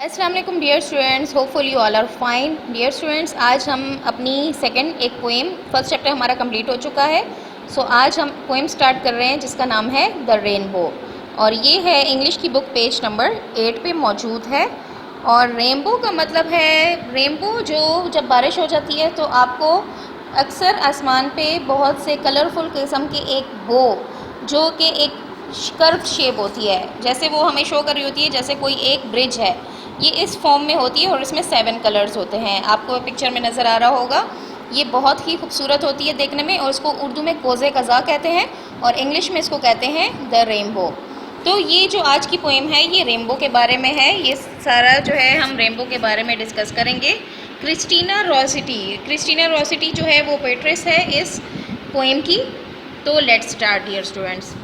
अस्सलाम वालेकुम dear students, hopefully you all are fine. Dear students, आज हम अपनी सेकंड एक पोएम, फर्स्ट चैप्टर हमारा कंप्लीट हो चुका है। आज हम पोएम स्टार्ट कर रहे हैं जिसका नाम है द रेनबो, और ये है इंग्लिश की बुक पेज नंबर 8 पे मौजूद है। और रेनबो का मतलब है, रेनबो जो जब बारिश हो जाती है तो आपको अक्सर आसमान पे बहुत से कलरफुल किस्म के एक बो जो कि एक कर्व शेप होती है, जैसे वो हमें शो कर रही होती है जैसे कोई एक ब्रिज है, ये इस फॉर्म में होती है और इसमें 7 कलर्स होते हैं। आपको पिक्चर में नज़र आ रहा होगा। ये बहुत ही खूबसूरत होती है देखने में, और इसको उर्दू में कोज़े कज़ा कहते हैं और इंग्लिश में इसको कहते हैं द रेनबो। तो ये जो आज की पोएम है ये रेनबो के बारे में है। ये सारा जो है हम रेनबो के बारे में डिस्कस करेंगे। क्रिस्टीना रोसिटी जो है वो पोएट्रेस है इस पोएम की। तो लेट्स स्टार्ट डियर स्टूडेंट्स।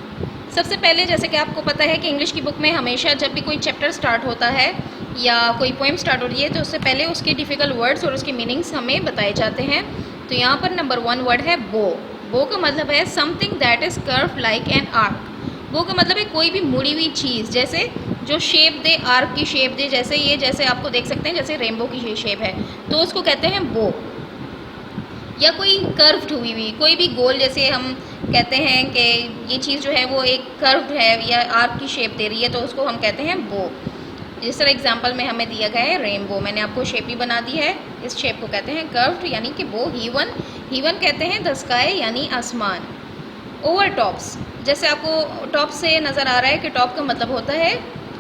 सबसे पहले, जैसे कि आपको पता है कि इंग्लिश की बुक में हमेशा जब भी कोई चैप्टर स्टार्ट होता है या कोई पोएम स्टार्ट हो रही है तो उससे पहले उसके डिफ़िकल्ट वर्ड्स और उसके मीनिंग्स हमें बताए जाते हैं। तो यहाँ पर नंबर 1 वर्ड है बो। बो का मतलब है something that is curve like an arc. बो का मतलब है कोई भी मुड़ी हुई चीज़, जैसे जो शेप दे, आर्क की शेप दे, जैसे ये जैसे आपको देख सकते हैं जैसे रेनबो की शेप है तो उसको कहते हैं बो। या कोई कर्व्ड हुई हुई कोई भी गोल, जैसे हम कहते हैं कि ये चीज़ जो है वो एक कर्व्ड है या आर्क की शेप दे रही है तो उसको हम कहते हैं बो। जिस तरह एग्जांपल में हमें दिया गया है रेनबो, मैंने आपको शेप ही बना दी है। इस शेप को कहते हैं कर्व्ड यानी कि बो। हीवन कहते हैं द स्काई यानी आसमान। ओवर टॉप्स, जैसे आपको टॉप से नज़र आ रहा है कि टॉप का मतलब होता है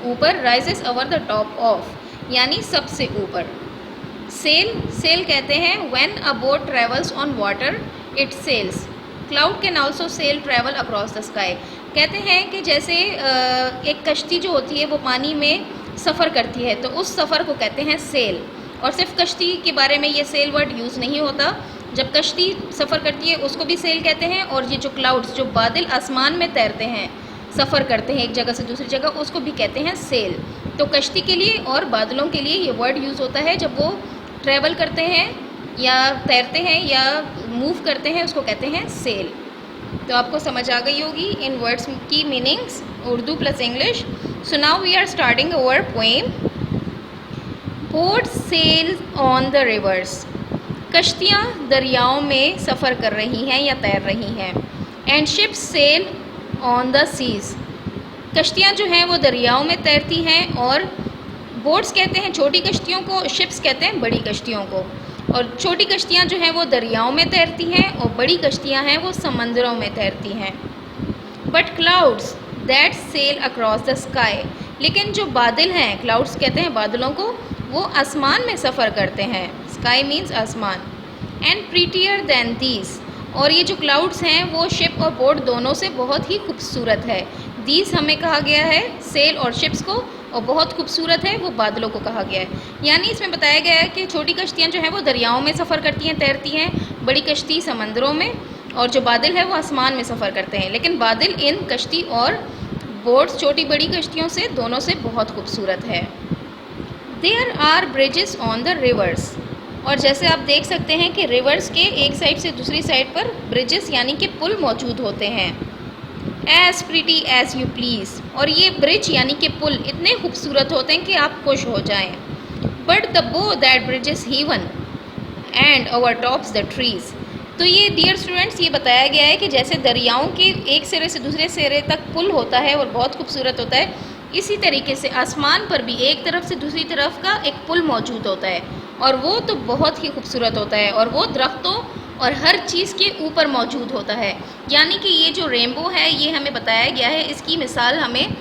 ऊपर। Rises over the top of यानी सबसे ऊपर। सेल कहते हैं when a boat travels on water it sails. Cloud can also sail travel across the sky. कहते हैं कि जैसे एक कश्ती जो होती है वो पानी में सफ़र करती है तो उस सफ़र को कहते हैं सेल। और सिर्फ कश्ती के बारे में ये सेल वर्ड यूज़ नहीं होता, जब कश्ती सफ़र करती है उसको भी सेल कहते हैं। और ये जो क्लाउड्स, जो बादल आसमान में तैरते हैं, सफ़र करते हैं एक जगह से दूसरी जगह, उसको भी कहते हैं सेल। तो कश्ती के लिए और बादलों के लिए ये वर्ड यूज़ होता है जब वो ट्रैवल करते हैं या तैरते हैं या मूव करते हैं, उसको कहते हैं सेल। तो आपको समझ आ गई होगी इन वर्ड्स की meanings, Urdu plus English. So now we are starting our poem. Boats sail on the rivers. कश्तियाँ दरियाओं में सफ़र कर रही हैं या तैर रही हैं। And ships sail on the seas. कश्तियाँ जो हैं वो दरियाओं में तैरती हैं, और बोट्स कहते हैं छोटी कश्तियों को, शिप्स कहते हैं बड़ी कश्तियों को। और छोटी कश्तियाँ जो हैं वो दरियाओं में तैरती हैं और बड़ी कश्तियाँ हैं वो समंदरों में तैरती हैं। But clouds that sail across the sky. लेकिन जो बादल हैं, क्लाउड्स कहते हैं बादलों को, वो आसमान में सफ़र करते हैं। स्काई मीन्स आसमान। And prettier than these. और ये जो क्लाउड्स हैं वो शिप और बोट दोनों से बहुत ही खूबसूरत है। दीज हमें कहा गया है सेल और शिप्स को, और बहुत खूबसूरत है वो बादलों को कहा गया है। यानी इसमें बताया गया है कि छोटी कश्तियाँ जो हैं वो दरियाओं में सफ़र करती हैं, तैरती हैं, बड़ी कश्ती समंदरों में, और जो बादल है वो आसमान में सफ़र करते हैं। लेकिन बादल इन कश्ती और बोट्स, छोटी बड़ी कश्तियों से, दोनों से बहुत खूबसूरत है। There are bridges on the rivers. और जैसे आप देख सकते हैं कि रिवर्स के एक साइड से दूसरी साइड पर ब्रिजेस यानी कि पुल मौजूद होते हैं। As pretty as you please. और ये ब्रिज यानी कि पुल इतने खूबसूरत होते हैं कि आप खुश हो जाएं। But the bow that bridges heaven and over tops the trees. तो ये डियर स्टूडेंट्स, ये बताया गया है कि जैसे दरियाओं के एक सिरे से दूसरे सिरे तक पुल होता है और बहुत खूबसूरत होता है, इसी तरीके से आसमान पर भी एक तरफ से दूसरी तरफ का एक पुल मौजूद होता है, और वो तो बहुत ही खूबसूरत होता है, और वो दरख्तों और हर चीज़ के ऊपर मौजूद होता है। यानी कि ये जो रेनबो है ये हमें बताया गया है, इसकी मिसाल हमें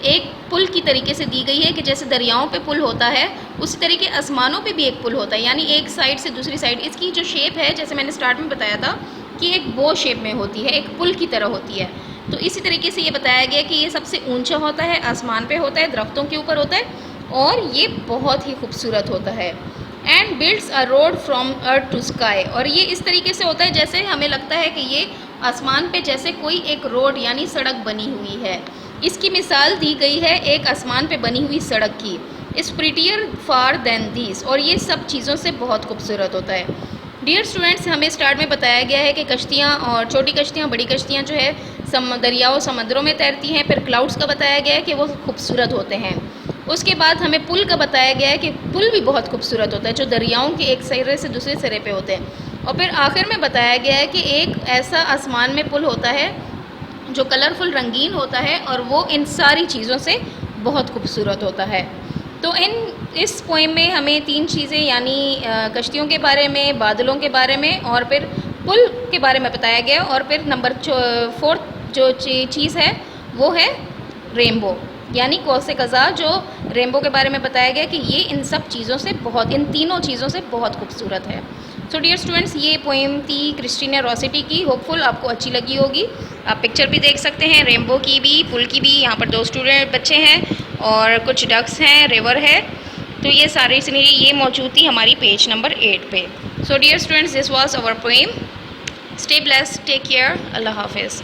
एक पुल की तरीके से दी गई है कि जैसे दरियाओं पे पुल होता है उसी तरीके आसमानों पे भी एक पुल होता है। यानी एक साइड से दूसरी साइड, इसकी जो शेप है जैसे मैंने स्टार्ट में बताया था कि एक बो शेप में होती है, एक पुल की तरह होती है। तो इसी तरीके से ये बताया गया कि ये सबसे ऊंचा होता है, आसमान पे होता है, दरख्तों के ऊपर होता है, और ये बहुत ही खूबसूरत होता है। And builds a road from earth to sky. और ये इस तरीके से होता है जैसे हमें लगता है कि ये आसमान पे जैसे कोई एक रोड यानी सड़क बनी हुई है। इसकी मिसाल दी गई है एक आसमान पे बनी हुई सड़क की। इस प्रिटियर फार देन दीज। और ये सब चीज़ों से बहुत खूबसूरत होता है। डियर स्टूडेंट्स, हमें स्टार्ट में बताया गया है कि कश्तियाँ और छोटी कश्तियाँ, बड़ी कश्तियाँ जो है दरियाओं समंदरों में तैरती हैं। फिर क्लाउड्स का बताया गया है कि वो खूबसूरत होते हैं। उसके बाद हमें पुल का बताया गया है कि पुल भी बहुत खूबसूरत होता है जो दरियाओं के एक सिरे से दूसरे सिरे पे होते हैं। और फिर आखिर में बताया गया है कि एक ऐसा आसमान में पुल होता है जो कलरफुल रंगीन होता है और वो इन सारी चीज़ों से बहुत खूबसूरत होता है। तो इस पोएम में हमें 3 चीज़ें यानी कश्तियों के बारे में, बादलों के बारे में और फिर पुल के बारे में बताया गया। और फिर नंबर 4 जो चीज़ है वो है रेनबो, यानी कौसे कज़ा, जो रेनबो के बारे में बताया गया कि ये इन सब चीज़ों से बहुत, इन तीनों चीज़ों से बहुत खूबसूरत है। सो डियर स्टूडेंट्स, ये पोएम थी क्रिस्टीना रोसेटी की। होपफुल आपको अच्छी लगी होगी। आप पिक्चर भी देख सकते हैं, रेनबो की भी, पुल की भी। यहाँ पर 2 बच्चे हैं और कुछ डक्स हैं, रिवर है। तो ये सारी सीनरी ये मौजूद थी हमारी पेज नंबर 8 पे। So dear students, this was our poem. Stay blessed, take care, Allah हाफिज़।